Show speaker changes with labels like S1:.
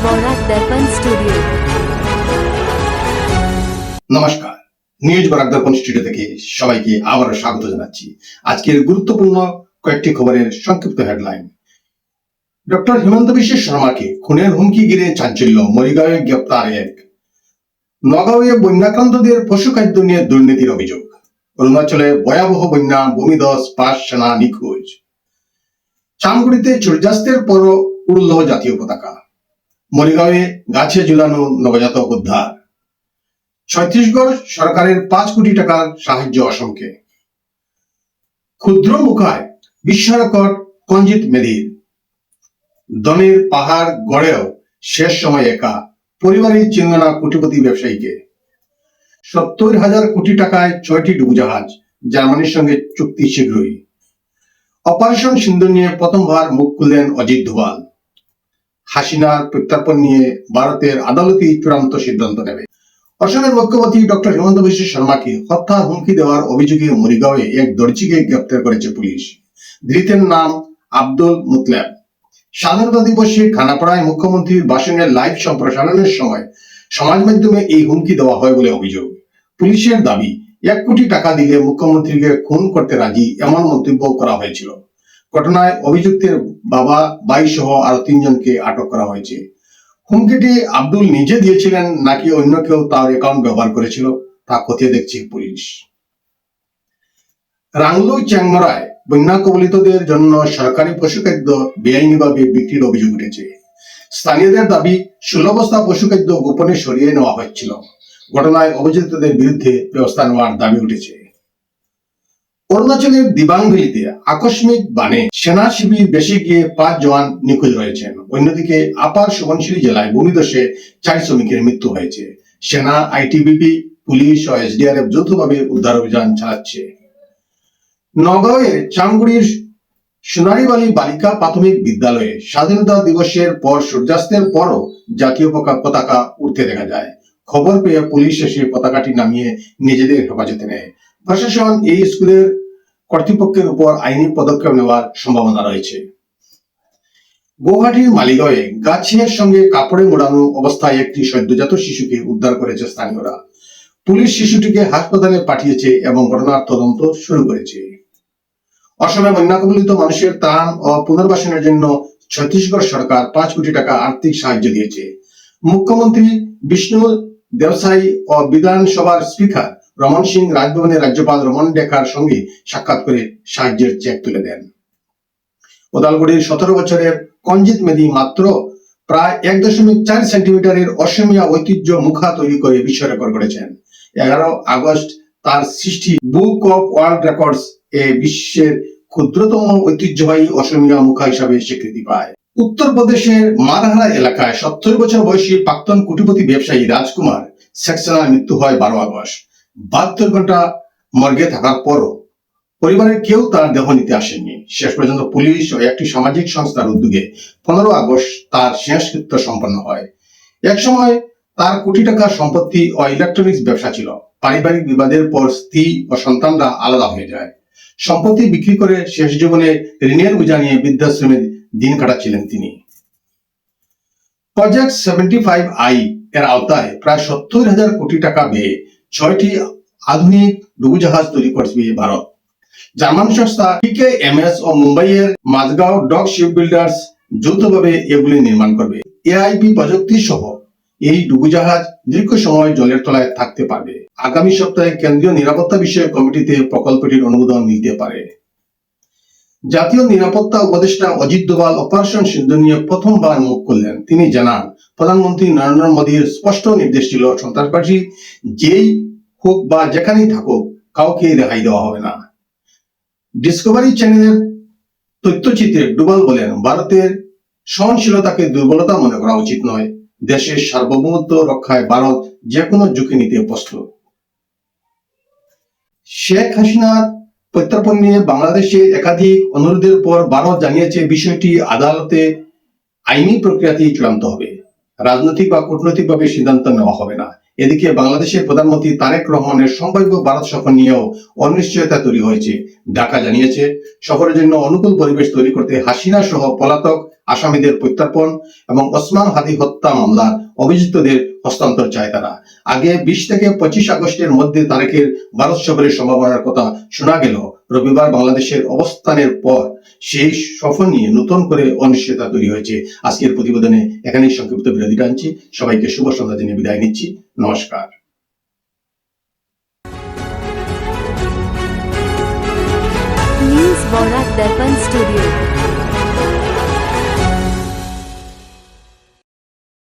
S1: বরাক দর্পণ studio.
S2: নমস্কার, news Barak দর্পণ studio থেকে সবাইকে আবারও স্বাগত জানাচ্ছি। আজকের গুরুত্বপূর্ণ কয়েকটি খবরের সংক্ষিপ্ত হেডলাইন। ডক্টর হিমন্ত বিশ্ব শর্মাকে খুনের হুমকি ঘিরে চাঞ্চল্য, মরিগাঁওয়ে গ্রেপ্তার এক। নগাঁওয়ে বন্যাক্রান্তদের পশু খাদ্য নিয়ে দুর্নীতির অভিযোগ। অরুণাচলে ভয়াবহ বন্যা, ভূমিধস, 5 সেনা নিখোঁজ। চামগুড়িতে সূর্যাস্তের পরও উড়ল জাতীয় পতাকা। মরিগাঁওয়ে গাছে ঝুলানো নবজাতক উদ্ধার। ছত্তিশগড় সরকারের 5 কোটি টাকার সাহায্য অসমকে। ক্ষুদ্র মুখায় বিশ্ব রেকর্ড কঞ্জিত মেধির। দনের পাহাড় গড়েও শেষ সময় একা, পরিবারের চিহ্ননা কোটিপতি ব্যবসায়ীকে। 70,000 কোটি টাকায় 6টি ডুবোজাহাজ, জার্মানির সঙ্গে চুক্তি শীঘ্রই। অপারেশন সিন্দুর নিয়ে প্রথমবার মুখ খুললেন অজিত ডোভাল। হাসিনার প্রত্যার্পণ নিয়ে ভারতের আদালতই চূড়ান্ত সিদ্ধান্ত নেবে। অসমের মুখ্যমন্ত্রী ডক্টর হিমন্ত বিশ্ব শর্মাকে হত্যার হুমকি দেওয়ার অভিযোগে মরিগাঁওয়ে এক দর্জিকে গ্রেপ্তার করেছে পুলিশ। ধৃতের নাম আব্দুল মুতলেব। স্বাধীনতা দিবসে খানাপাড়ায় মুখ্যমন্ত্রীর ভাষণের লাইভ সম্প্রসারণের সময় সমাজ মাধ্যমে এই হুমকি দেওয়া হয় বলে অভিযোগ। পুলিশের দাবি, 1 কোটি টাকা দিলে মুখ্যমন্ত্রীকে খুন করতে রাজি, এমন মন্তব্য করা হয়েছিল। ঘটনায় অভিযুক্তের বাবা, ভাই সহ আরো 3 জনকে আটক করা হয়েছে। হুমকিটি আব্দুল নিজে দিয়েছিলেন নাকি অন্য কেউ তার অ্যাকাউন্ট ব্যবহার করেছিল তা খতিয়ে দেখছে পুলিশ। রাংলু চ্যাংমরায় বন্যা কবলিতদের জন্য সরকারি পশুখাদ্য বেআইনিভাবে বিক্রির অভিযোগ উঠেছে। স্থানীয়দের দাবি, 16 বস্তা পশুখাদ্য গোপনে সরিয়ে নেওয়া হচ্ছিল। ঘটনায় অভিযুক্তদের বিরুদ্ধে ব্যবস্থা নেওয়ার দাবি উঠেছে। অরুণাচলের দিবাংভেলিতে আকস্মিক বানে সেনা শিবির বেশি গিয়ে 5 জওয়ান নিখোঁজ রয়েছেন। অন্যদিকে আপার সুবনশিরি জেলায় ভূমিধসে 4 শ্রমিকের মৃত্যু হয়েছে। সেনা, আইটিবিপি, পুলিশ ও এসডিআরএফ যৌথভাবে উদ্ধার অভিযান চালাচ্ছে। নগাঁওয়ের চামগুড়ির সোনারিবালি বালিকা প্রাথমিক বিদ্যালয়ে স্বাধীনতা দিবসের পর সূর্যাস্তের পরও জাতীয় পতাকা উঠতে দেখা যায়। খবর পেয়ে পুলিশ এসে পতাকাটি নামিয়ে নিজেদের হেফাজতে নেয়। প্রশাসন এই স্কুলের কর্তৃপক্ষের উপর আইনি পদক্ষেপ নেওয়ার সম্ভাবনা রয়েছে। গুয়াহাটির মালিগাঁওয়ে গাছের সঙ্গে কাপড়ে মোড়ানো অবস্থায় একটি সদ্যজাত শিশুকে উদ্ধার করেছে স্থানীয়রা। পুলিশ শিশুটিকে হাসপাতালে পাঠিয়েছে এবং ঘটনার তদন্ত শুরু করেছে। অসমে বন্যা কবলিত মানুষের ত্রাণ ও পুনর্বাসনের জন্য ছত্তিশগড় সরকার 5 কোটি টাকা আর্থিক সাহায্য দিয়েছে। মুখ্যমন্ত্রী বিষ্ণু দেবসাই ও বিধানসভার স্পিকার রমন সিং রাজভবনের রাজ্যপাল রমন ডেকার সঙ্গে সাক্ষাৎ করে সাহায্যের চেক তুলে দেন। ওদালগুড়ির 17 বছরের কঞ্জিত মেধি মাত্র প্রায় 1.4 সেন্টিমিটারের অসমীয়া ঐতিহ্য মুখা তৈরি করে বিশ্ব রেকর্ড করেছেন। 11 আগস্ট তার সৃষ্টি বুক অফ ওয়ার্ল্ড রেকর্ডস এ বিশ্বের ক্ষুদ্রতম ঐতিহ্যবাহী অসমীয়া মুখা হিসাবে স্বীকৃতি পায়। উত্তরপ্রদেশের মারহারা এলাকায় 70 বছর বয়সী প্রাক্তন কোটিপতি ব্যবসায়ী রাজকুমার সেক্সেনার মৃত্যু হয় 12 আগস্ট। 72 ঘন্টা মর্গে থাকার পরও পরিবারের কেউ তার দেহ নিতে আসেননি। শেষ পর্যন্ত পুলিশ ও একটি সামাজিক সংস্থার উদ্যোগে 15 আগস্ট তার শেষকৃত্য সম্পন্ন হয়। একসময় তার কোটি টাকার সম্পত্তি ও ইলেকট্রনিক্স ব্যবসা ছিল। পারিবারিক বিবাদের পর স্ত্রী ও সন্তানরা আলাদা হয়ে যায়। সম্পত্তি বিক্রি করে শেষ জীবনে ঋণের বোঝা নিয়ে বৃদ্ধাশ্রমে দিন কাটাচ্ছিলেন তিনি। প্রজেক্ট 75I এর আওতায় প্রায় 70,000 কোটি টাকা ব্যয়ে 6টি আধুনিক ডুবোজাহাজ তৈরি করবে ভারত। জার্মান সংস্থা PKMS ও মুম্বাইয়ের মাঝগাঁও ডক শিপ বিল্ডার্স যৌথভাবে এগুলি নির্মাণ করবে। AIP প্রযুক্তি সহ এই ডুবোজাহাজ দীর্ঘ সময় জলের তলায় থাকতে পারবে। আগামী সপ্তাহে কেন্দ্রীয় নিরাপত্তা বিষয়ক কমিটিতে প্রকল্পটির অনুমোদন নিতে পারে। জাতীয় নিরাপত্তা উপদেষ্টা অজিত ডোভাল অপারেশন সিন্দুর নিয়ে প্রথমবার মুখ খুললেন। তিনি জানান, প্রধানমন্ত্রী নরেন্দ্র মোদীর স্পষ্ট নির্দেশ ছিল, সন্ত্রাসবাদী যেই হোক বা যেখানেই থাকুক কাউকে রেহাই দেওয়া হবে না। ডিসকভারি চ্যানেলের তথ্যচিত্রে ডোভাল বলেন, ভারতের সহনশীলতাকে দুর্বলতা মনে করা উচিত নয়। দেশের সার্বভৌমত্ব রক্ষায় ভারত যে কোনো ঝুঁকি নিতে প্রস্তুত। শেখ হাসিনার প্রত্যার্পণ নিয়ে বাংলাদেশের একাধিক অনুরোধের পর ভারত জানিয়েছে বিষয়টি আদালতে আইনি প্রক্রিয়াতেই চূড়ান্ত হবে। রাজনৈতিক বা কূটনৈতিকভাবে সিদ্ধান্ত নেওয়া হবে না। এদিকে বাংলাদেশের প্রধানমন্ত্রী তারেক রহমানের সম্ভাব্য ভারত সফর নিয়েও অনিশ্চয়তা তৈরি হয়েছে। ঢাকা জানিয়েছে, সফরের জন্য অনুকূল পরিবেশ তৈরি করতে হাসিনা সহ পলাতক আসামিদের প্রত্যর্পণ এবং ওসমান হাদি হত্যা মামলার অভিযুক্তদের হস্তান্তর চায় তারা। আগে 20 থেকে 25 আগস্টের মধ্যে তারেকের ভারত সফরের সম্ভাবনার কথা শোনা গেল। রবিবার বাংলাদেশের অবস্থানের পর সেই সফর নিয়ে নতুন করে অনিশ্চয়তা তৈরি হয়েছে। আজকের প্রতিবেদনে এখানেই সংক্ষিপ্ত বিরতি টানছি। সবাইকে শুভ সন্ধ্যা দিনে বিদায় নিচ্ছি। নমস্কার।
S1: न्यूज बोरा दर्पण स्टूडियो।